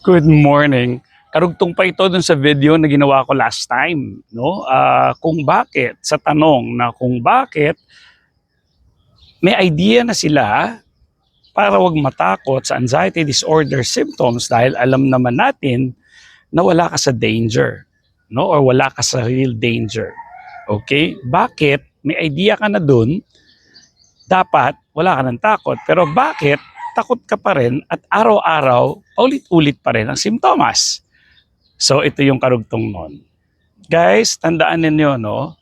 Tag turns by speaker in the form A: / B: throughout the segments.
A: Good morning. Karugtong pa ito dun sa video na ginawa ko last time, no? Kung bakit, sa tanong na kung bakit may idea na sila para wag matakot sa anxiety disorder symptoms dahil alam naman natin na wala ka sa danger, no? Or wala ka sa real danger. Okay? Bakit may idea ka na dun, dapat wala ka ng takot. Pero bakit takot ka pa rin at araw-araw, ulit-ulit pa rin ang simptomas? So ito yung karugtong nun. Guys, tandaan ninyo, no?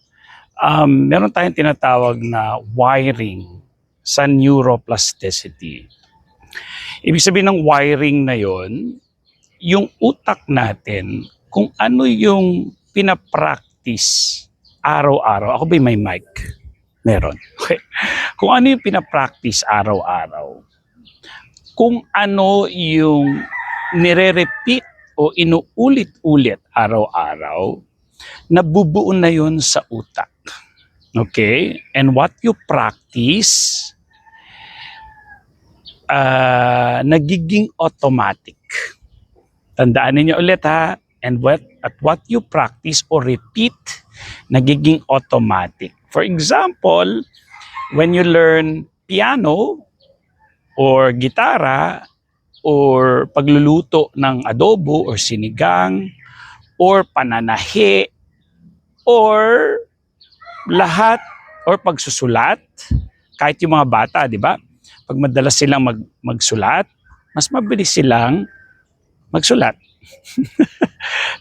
A: Meron tayong tinatawag na wiring sa neuroplasticity. Ibig sabihin ng wiring na yon, yung utak natin, kung ano yung pinapractice araw-araw. Ako ba may mic? Meron. Okay. Kung ano yung pinapractice araw-araw. Kung ano yung nire-repeat o inuulit-ulit araw-araw, nabubuo na yun sa utak. Okay? And what you practice, nagiging automatic. Tandaan niyo ulit ha. And what you practice or repeat, nagiging automatic. For example, when you learn piano or gitara, or pagluluto ng adobo or sinigang or pananahi or lahat or pagsusulat, kahit yung mga bata, di ba? Pag madalas silang magsulat, mas mabilis silang magsulat.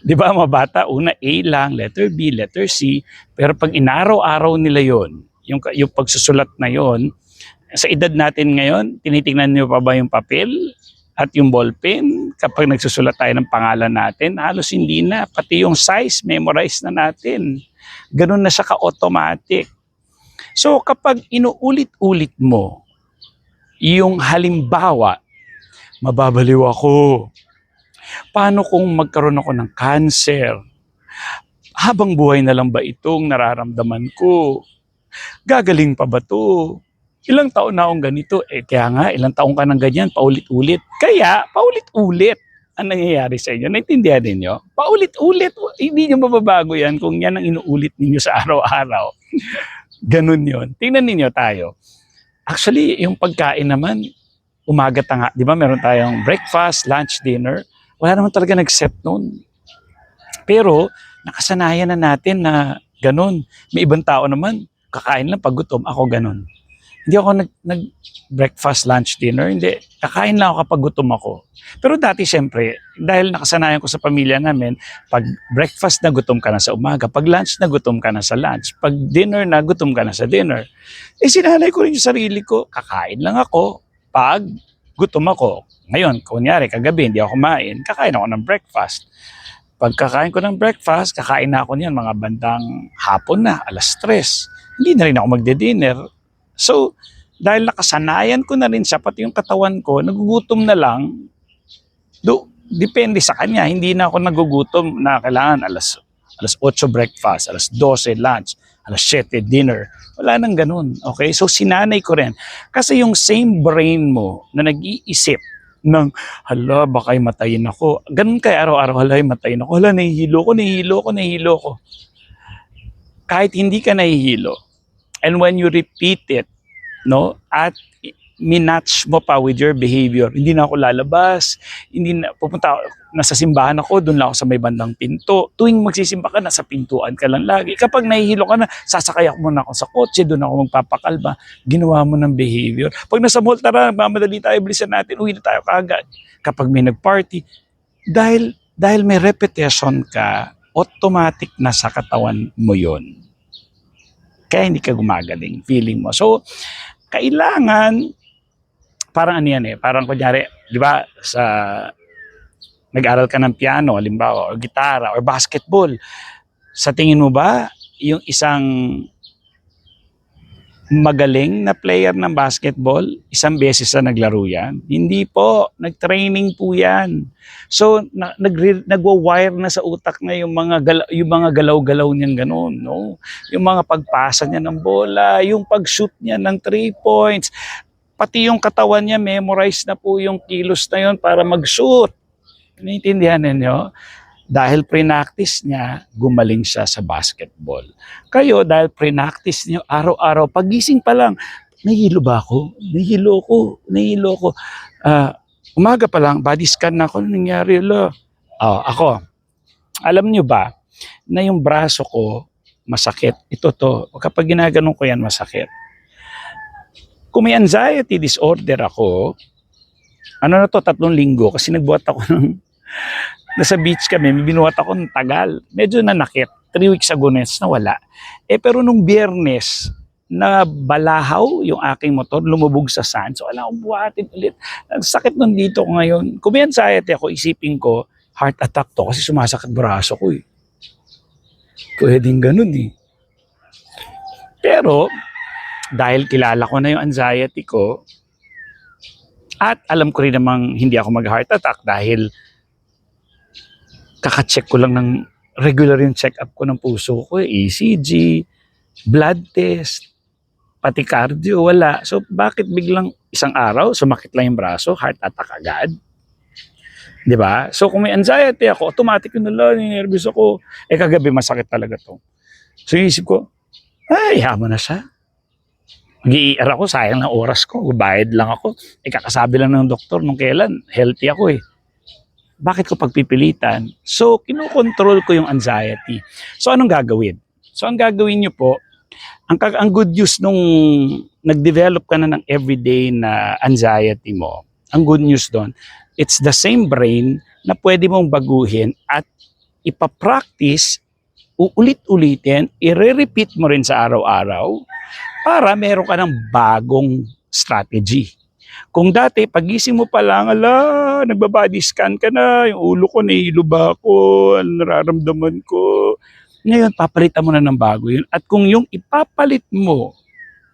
A: Di ba mga bata, una A lang, letter B, letter C, pero pag inaraw-araw nila yon, yung pagsusulat na yon, sa edad natin ngayon, tinitingnan niyo pa ba yung papel at yung ballpen? Kapag nagsusulat tayo ng pangalan natin, halos hindi na. Pati yung size, memorize na natin. Ganun na siya ka-automatic. So kapag inuulit-ulit mo, yung halimbawa, mababaliw ako. Paano kung magkaroon ako ng cancer? Habang buhay na lang ba itong nararamdaman ko? Gagaling pa ba to? Ilang taon na akong ganito, kaya nga, ilang taon ka ng ganyan, paulit-ulit. Kaya, paulit-ulit ang nangyayari sa inyo. Naintindihan ninyo? Paulit-ulit, hindi nyo mababago yan kung yan ang inuulit ninyo sa araw-araw. Ganun yon. Tingnan ninyo tayo. Actually, yung pagkain naman, umaga tanga, di ba meron tayong breakfast, lunch, dinner. Wala naman talaga nag-set nun. Pero, nakasanayan na natin na ganun. May ibang tao naman, kakain lang pag gutom, ako ganun. Hindi ako nag-breakfast, lunch, dinner. Hindi. Kakain lang ako kapag gutom ako. Pero dati siyempre, dahil nakasanayan ko sa pamilya namin, pag breakfast na gutom ka na sa umaga, pag lunch na gutom ka na sa lunch, pag dinner na gutom ka na sa dinner. Sinanay ko rin yung sarili ko, kakain lang ako pag gutom ako. Ngayon, kunyari, kagabi hindi ako kumain, kakain ako ng breakfast. Pag kakain ko ng breakfast, kakain na ako niyan mga bandang hapon na, 3:00. Hindi na rin ako magde-dinner. So, dahil nakasanayan ko na rin siya, pati yung katawan ko, nagugutom na lang, depende sa kanya. Hindi na ako nagugutom na kailangan alas 8 breakfast, 12 lunch, 7 dinner. Wala nang ganun. Okay? So, sinanay ko rin. Kasi yung same brain mo na nag-iisip ng, hala, baka matayin ako. Ganun kaya araw-araw, hala, matayin ako. Hala, nahihilo ko. Kahit hindi ka nahihilo, and when you repeat it, no, at minatch mo pa with your behavior, hindi na ako lalabas, hindi na pupunta ako, nasa simbahan ako, doon lang ako sa may bandang pinto. Tuwing magsisimba ka, nasa pintuan ka lang lagi. Kapag nahihilo ka na, sasakay ako muna ako sa kotse, doon ako magpapakalma. Ginawa mo ng behavior. Pag nasa mall, tara, mamadali tayo, bilisan natin, uwi na tayo kaagad. Kapag may nagparty, dahil may repetition ka, automatic na sa katawan mo yon. Kaya hindi ka gumagaling, feeling mo. So, kailangan, parang ano yan parang kunyari, di ba, nag-aral ka ng piano, halimbawa, o gitara, or basketball. Sa tingin mo ba, yung isang magaling na player ng basketball, isang beses na naglaro yan? Hindi po, nag-training po yan. So, nagwa-wire na sa utak na yung mga galaw-galaw niyang gano'n, no? Yung mga pagpasa niya ng bola, yung pag-shoot niya ng 3 points, pati yung katawan niya, memorize na po yung kilos na yun para mag-shoot. Naiintindihan ninyo? Dahil pre-practice niya, gumaling siya sa basketball. Kayo, dahil pre-practice niyo, araw-araw, pagising pa lang, nahihilo ba ako? Nahihilo ako. Umaga pa lang, body scan na ako, ano nangyari? Ako, alam niyo ba, na yung braso ko, masakit. Ito to, kapag ginaganon ko yan, masakit. Kung may anxiety disorder ako, ano na to, 3 linggo, kasi nagbuhat ako ng, nasa beach kami, may binuhat ako ng tagal. Medyo nanakit. 3 weeks ago na wala. Pero nung Biyernes, na balahaw yung aking motor, lumubog sa sand. So, alam ko, buhatin ulit. Ang sakit nun dito ko ngayon. Kung may anxiety ako, isipin ko, heart attack to kasi sumasakit braso ko eh. Pwedeng ganun eh. Pero, dahil kilala ko na yung anxiety ko, at alam ko rin namang hindi ako mag-heart attack dahil kaka-check ko lang ng regular yung check-up ko ng puso ko, ECG, blood test, pati cardio, wala. So, bakit biglang isang araw, sumakit lang yung braso, heart attack agad? Di ba? So, kung may anxiety ako, automatic yun na lang, nervous ako. Kagabi, masakit talaga to. So, isip ko, ay, yaman na siya. Mag-i-ER ako, sayang ng oras ko, bayad lang ako. Kakasabi lang ng doktor nung kailan, healthy ako eh. Bakit ko pagpipilitan? So, kinukontrol ko yung anxiety. So, anong gagawin? So, ang gagawin nyo po, ang good news nung nag-develop ka na ng everyday na anxiety mo, ang good news doon, it's the same brain na pwede mong baguhin at ipapractice, uulit-ulitin, i-repeat mo rin sa araw-araw para meron ka ng bagong strategy. Kung dati, pagising mo pa lang, nagbabody scan ka na, yung ulo ko, nahihilo ba ako, nararamdaman ko. Ngayon, papalitan mo na ng bago yun. At kung yung ipapalit mo,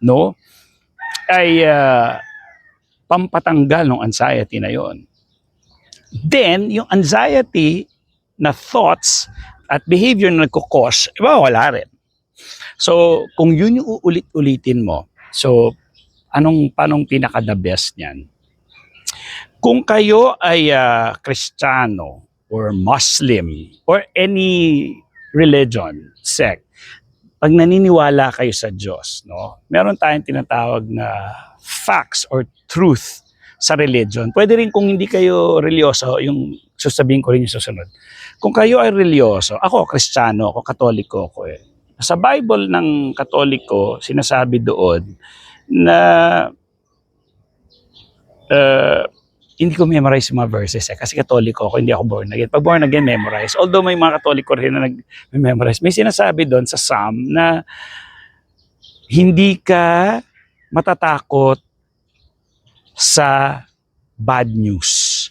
A: no, ay pampatanggal ng anxiety na yon, then, yung anxiety na thoughts at behavior na nagkukos, wala rin. So, kung yun yung uulit-ulitin mo, so, paanong pinaka-the best niyan? Kung kayo ay Kristiyano or Muslim or any religion, sect, pag naniniwala kayo sa Diyos, no, meron tayong tinatawag na facts or truth sa religion. Pwede rin kung hindi kayo religyoso, yung sasabihin ko rin yung susunod. Kung kayo ay religyoso, ako Kristiyano, ako Katoliko ako eh. Sa Bible ng Katoliko, sinasabi doon na hindi ko memorize yung mga verses kasi Katoliko ako, hindi ako born again. Pag born again, memorize. Although may mga Katoliko rin na nag-memorize. May sinasabi doon sa Psalm na hindi ka matatakot sa bad news.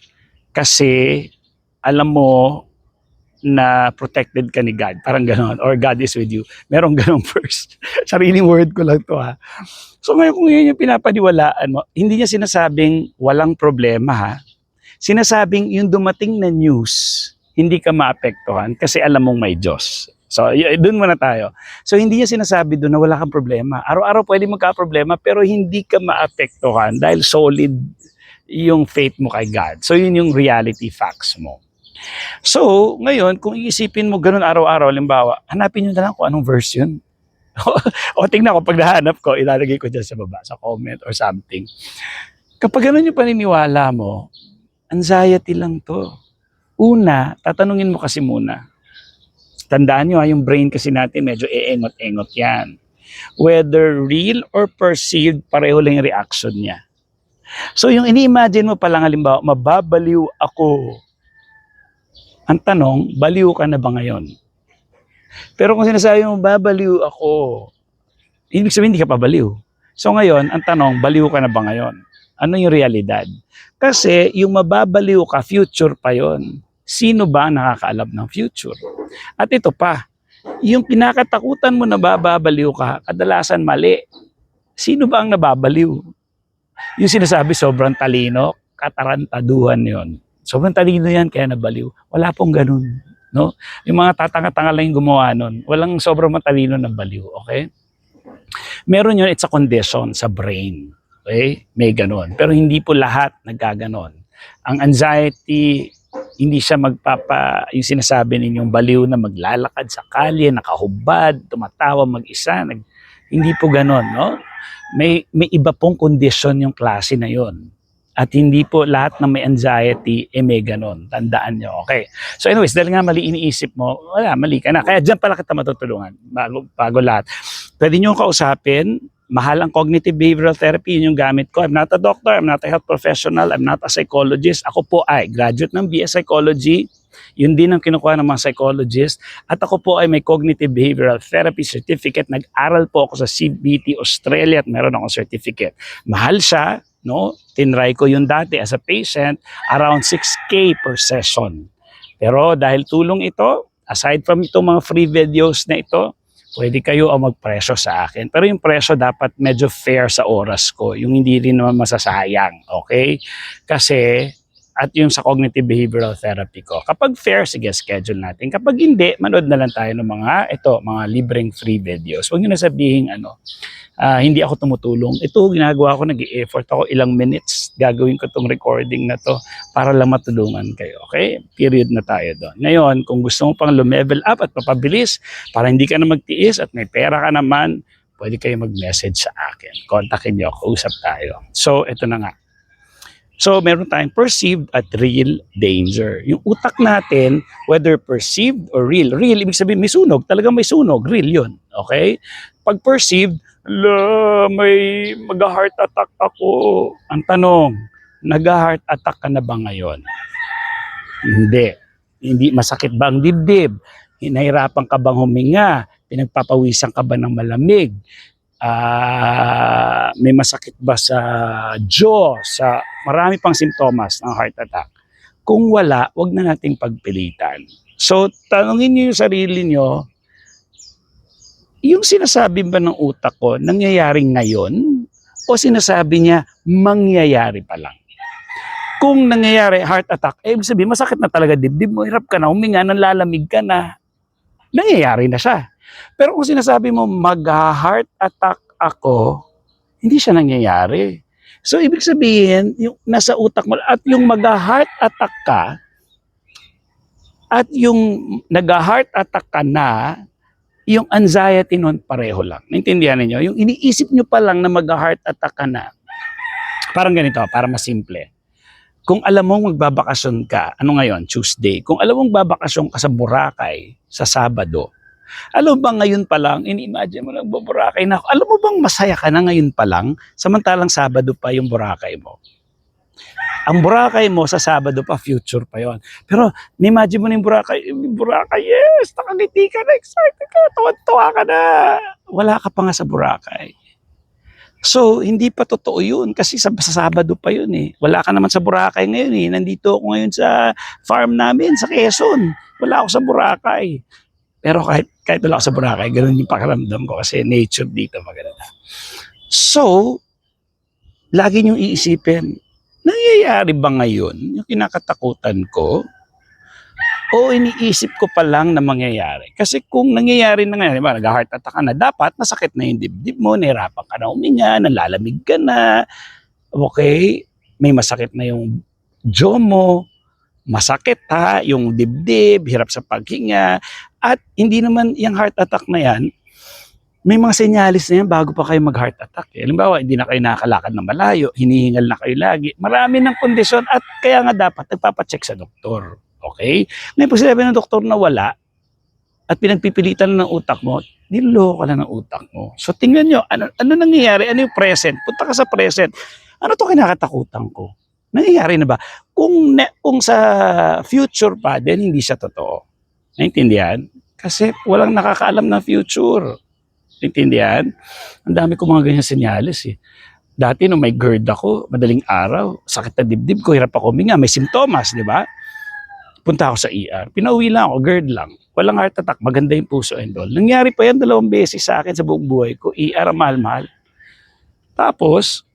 A: Kasi alam mo na protected ka ni God. Parang gano'n. Or God is with you. Merong gano'ng verse. Sariling word ko lang to ha. So ngayon kung yun yung pinapaniwalaan mo, hindi niya sinasabing walang problema ha. Sinasabing yung dumating na news, hindi ka maapektuhan kasi alam mong may Diyos. So doon muna tayo. So hindi niya sinasabi doon na wala kang problema. Araw-araw pwede magka-problema pero hindi ka maapektuhan dahil solid yung faith mo kay God. So yun yung reality facts mo. So, ngayon, kung iisipin mo ganun araw-araw, halimbawa, hanapin nyo na lang kung anong verse yun. O tingnan ko, pag nahanap ko, ilalagay ko dyan sa baba, sa comment or something. Kapag ganun yung paniniwala mo, anxiety lang to. Una, tatanungin mo kasi muna. Tandaan nyo, yung brain kasi natin medyo eengot-engot yan. Whether real or perceived, pareho lang yung reaction niya. So, yung ini-imagine mo palang, halimbawa, mababaliw ako. Ang tanong, baliw ka na ba ngayon? Pero kung sinasabi mo, babaliw ako, ibig sabihin hindi ka pa baliw. So ngayon, ang tanong, baliw ka na ba ngayon? Ano yung realidad? Kasi yung mababaliw ka, future pa yon. Sino ba ang nakakaalam ng future? At ito pa, yung pinakatakutan mo na bababaliw ka, kadalasan mali. Sino ba ang nababaliw? Yung sinasabi, sobrang talino, katarantaduhan yon. Sobrang talino yan, kaya nabaliw. Wala pong ganun. No? Yung mga tatanga-tanga lang yung gumawa nun, walang sobrang matalino na baliw. Okay? Meron yun, it's a condition sa brain. Okay? May ganun. Pero hindi po lahat nagkaganon. Ang anxiety, Hindi siya yung sinasabi ninyong baliw na maglalakad sa kalye, nakahubad, tumatawa mag-isa. Hindi po ganon, no? May iba pong kondisyon yung klase na yon. At hindi po lahat ng may anxiety, may ganon. Tandaan nyo, okay? So anyways, dahil nga mali iniisip mo, wala, mali ka na. Kaya dyan pala kita matutulungan, bago lahat. Pwede nyo kausapin, mahal ang cognitive behavioral therapy, yun yung gamit ko. I'm not a doctor, I'm not a health professional, I'm not a psychologist. Ako po ay graduate ng BS Psychology. Yun din ang kinukuha ng mga psychologist. At ako po ay may cognitive behavioral therapy certificate. Nag-aral po ako sa CBT Australia at meron akong certificate. Mahal siya, no? Tinry ko yun dati as a patient, around 6K per session. Pero dahil tulong ito, aside from itong mga free videos na ito, pwede kayo ang magpresyo sa akin. Pero yung presyo dapat medyo fair sa oras ko. Yung hindi rin naman masasayang. Okay? Kasi, at yung sa cognitive behavioral therapy ko. Kapag fair, sige, schedule natin. Kapag hindi, manood na lang tayo ng mga libreng free videos. Huwag nyo na sabihin, hindi ako tumutulong. Ito, ginagawa ko, nag-i-effort ako ilang minutes. Gagawin ko tong recording na to para lang matulungan kayo. Okay? Period na tayo doon. Ngayon, kung gusto mo pang lumevel up at papabilis, para hindi ka na magtiis at may pera ka naman, pwede kayo mag-message sa akin. Kontakin nyo ako, usap tayo. So, ito na nga. So, meron tayong perceived at real danger. Yung utak natin, whether perceived or real. Real, ibig sabihin may sunog. Talagang may sunog. Real yun. Okay? Pag perceived, may mag-heart attack ako. Ang tanong, nag-heart attack ka na ba ngayon? Hindi. Hindi masakit ba ang dibdib? Hinahirapan ka bang huminga? Pinagpapawisan ka ba ng malamig? May masakit ba sa jaw, sa marami pang simptomas ng heart attack. Kung wala, wag na nating pagpilitan. So, tanungin niyo yung sarili niyo, yung sinasabi ba ng utak ko, nangyayari ngayon? O sinasabi niya, mangyayari pa lang? Kung nangyayari, heart attack, ibig sabihin, masakit na talaga dibdib mo, hirap ka na, huminga, nanlalamig ka na, nangyayari na siya. Pero kung sinasabi mo, mag-heart attack ako, hindi siya nangyayari. So, ibig sabihin, yung nasa utak mo, at yung mag-heart attack ka, at yung nag-heart attack ka na, yung anxiety nun pareho lang. Naintindihan niyo? Yung iniisip nyo pa lang na mag-heart attack ka na, parang ganito, para mas simple. Kung alam mong magbabakasyon ka, ano ngayon, Tuesday, kung alam mong babakasyon ka sa Boracay, sa Sabado, alam mo ba ngayon pa lang, ini-imagine mo lang, Boracay na ako. Alam mo bang masaya ka na ngayon pa lang, samantalang Sabado pa yung Boracay mo? Ang Boracay mo sa Sabado pa, future pa yon. Pero, ni-imagine mo na yung Boracay, yes, nakangiti ka na, excited ka, tuwa ka na. Wala ka pa nga sa Boracay. So, hindi pa totoo yun kasi sa Sabado pa yun eh. Wala ka naman sa Boracay ngayon eh. Nandito ako ngayon sa farm namin, sa Quezon. Wala ako sa Boracay. Pero kahit wala ako sa Boracay, ganun yung pakiramdam ko kasi nature dito maganda. So, lagi niyong iisipin, nangyayari ba ngayon yung kinakatakutan ko? O iniisip ko pa lang na mangyayari? Kasi kung nangyayari na ngayon, diba, nag-heart attack ka na, dapat masakit na yung dibdib mo, nahirapan ka na huminga, nalalamig ka na, okay? May masakit na yung jaw mo, masakit ha, yung dibdib, hirap sa paghinga, at hindi naman yung heart attack na yan, may mga senyalis na yan bago pa kayo mag-heart attack. Halimbawa, hindi na kayo nakakalakad ng malayo, hinihingal na kayo lagi, marami ng kondisyon at kaya nga dapat nagpapacheck sa doktor. Okay? Ngayon pag sinabi ng doktor na wala at pinagpipilitan ng utak mo, niloko ka na ng utak mo. So tingnan nyo, ano nangyayari? Ano yung present? Punta ka sa present. Ano to kinakatakutan ko? Nangyayari na ba? Kung sa future pa, then hindi siya totoo. Naintindihan? Kasi walang nakakaalam ng future. Naintindihan? Ang dami ko mga ganyan senyales eh. Dati nung may GERD ako, madaling araw, sakit na dibdib ko, hirap ako huminga, may simptomas, di ba? Punta ako sa ER. Pinauwi lang ako, GERD lang. Walang heart attack, maganda yung puso and all. Nangyari pa yan 2 beses sa akin sa buong buhay ko. ER, mahal-mahal. Tapos,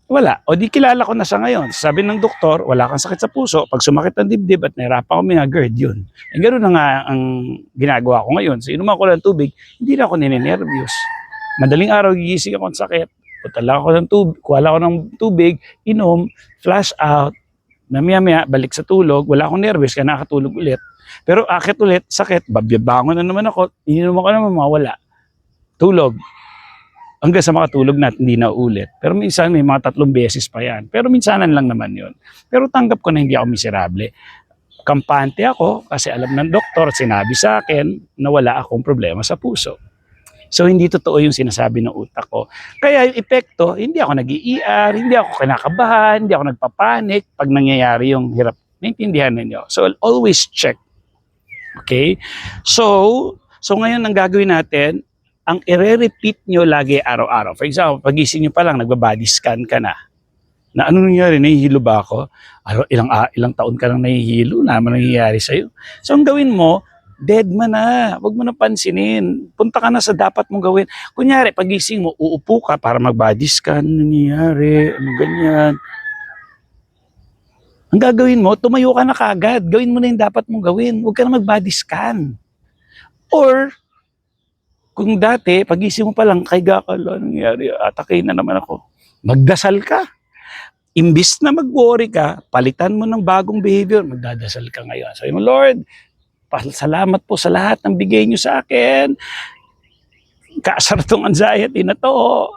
A: wala. O di kilala ko na siya ngayon. Sabi ng doktor, wala kang sakit sa puso. Pag sumakit ng dibdib at nahirapan ko mga GERD, yun. E gano'n na nga ang ginagawa ko ngayon. So, inuman ko lang tubig, hindi na ako ninenervyos. Madaling araw, gigising ako ng sakit. Punta lang ako ng tubig, kuha lang ako ng tubig, inom, flash out, Mamaya-maya, balik sa tulog, wala akong nervous, kaya nakatulog ulit. Pero akit ulit, sakit, babangon na naman ako, ininom ko naman, mawala. Tulog. Hanggang sa makatulog na, hindi na ulit. Pero minsan, may mga 3 beses pa yan. Pero minsanan lang naman yun. Pero tanggap ko na hindi ako miserable. Kampante ako kasi alam ng doktor, sinabi sa akin na wala akong problema sa puso. So hindi totoo yung sinasabi ng utak ko. Kaya yung epekto, hindi ako nag-iiar, hindi ako kinakabahan, hindi ako nagpapanik pag nangyayari yung hirap. Naintindihan ninyo? So I'll always check. Okay? So ngayon ang gagawin natin, ang i-repeat nyo lagi araw-araw. For example, pagising nyo pa lang, nagbabody scan ka na. Na ano nangyari, nahihilo ba ako? Ilang taon ka lang nahihilo, naman nangyayari sa'yo. So ang gawin mo, dead man na. Huwag mo na pansinin. Punta ka na sa dapat mong gawin. Kunyari, pagising mo, uupo ka para mag-body scan. Ano nangyayari? Ano ganyan? Ang gagawin mo, tumayo ka na kagad. Gawin mo na yung dapat mong gawin. Huwag ka na mag-body scan. Or, kung dati, pagising mo pa lang, kaiga ka, ano nangyayari? Atake na naman ako. Magdasal ka. Imbis na mag-worry ka, palitan mo ng bagong behavior, magdadasal ka ngayon. Sabi mo, Lord, salamat po sa lahat ng bigay niyo sa akin. Kaasar tong anxiety na to.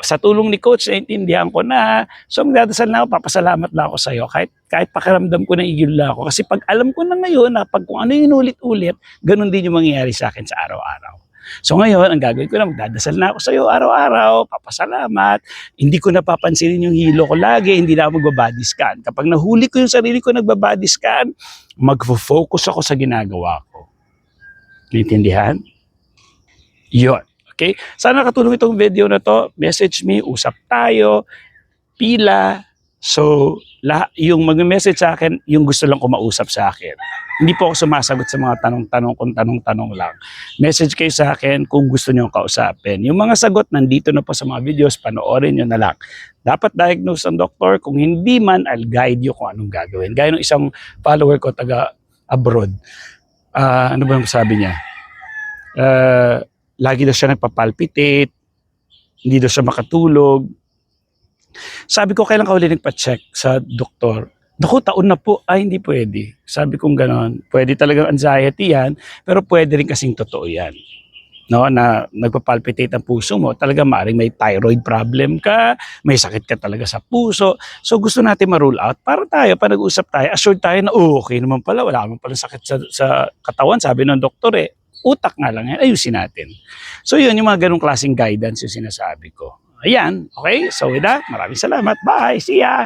A: Sa tulong ni Coach, naintindihan ko na. So magdadasal na ako, papasalamat na ako sa iyo. Kahit pakiramdam ko na igila ako. Kasi pag alam ko na ngayon, na pag kung ano yung inulit-ulit, ganun din yung mangyayari sa akin sa araw-araw. So ngayon, ang gagawin ko na, magdadasal na ako sa iyo araw-araw, papasalamat. Hindi ko napapansinin yung hilo ko lagi, hindi na ako magbabody scan. Kapag nahuli ko yung sarili ko nagbabody scan, mag-focus ako sa ginagawa ko. Naintindihan? Yun. Okay? Sana nakatulong itong video na to. Message me, usap tayo, pila. So, yung mag-message sa akin, yung gusto lang ko mausap sa akin. Hindi po ako sumasagot sa mga tanong-tanong kung tanong-tanong lang. Message kayo sa akin kung gusto nyo kausapin. Yung mga sagot nandito na po sa mga videos, panoorin nyo na lang. Dapat diagnose ang doktor. Kung hindi man, I'll guide you kung anong gagawin. Gaya ng isang follower ko taga-abroad. Ano ba yung sabi niya? Lagi daw siya nagpapalpitate, hindi daw siya makatulog. Sabi ko, kailan ka uli nagpa-check sa doktor? Naku, taon na po. Ay, hindi pwede. Sabi kong gano'n. Pwede talagang anxiety yan, pero pwede rin kasing totoo yan. No, na nagpapalpitate ang puso mo, talaga maaaring may thyroid problem ka, may sakit ka talaga sa puso. So gusto natin ma-rule out para tayo, pa nag-usap tayo, assured tayo na okay naman pala, wala naman pala sakit sa katawan, sabi ng doktor utak nga lang yan, ayusin natin. So yun, yung mga ganong klaseng guidance yung sinasabi ko. Ayan, okay? So with that, maraming salamat. Bye! See ya!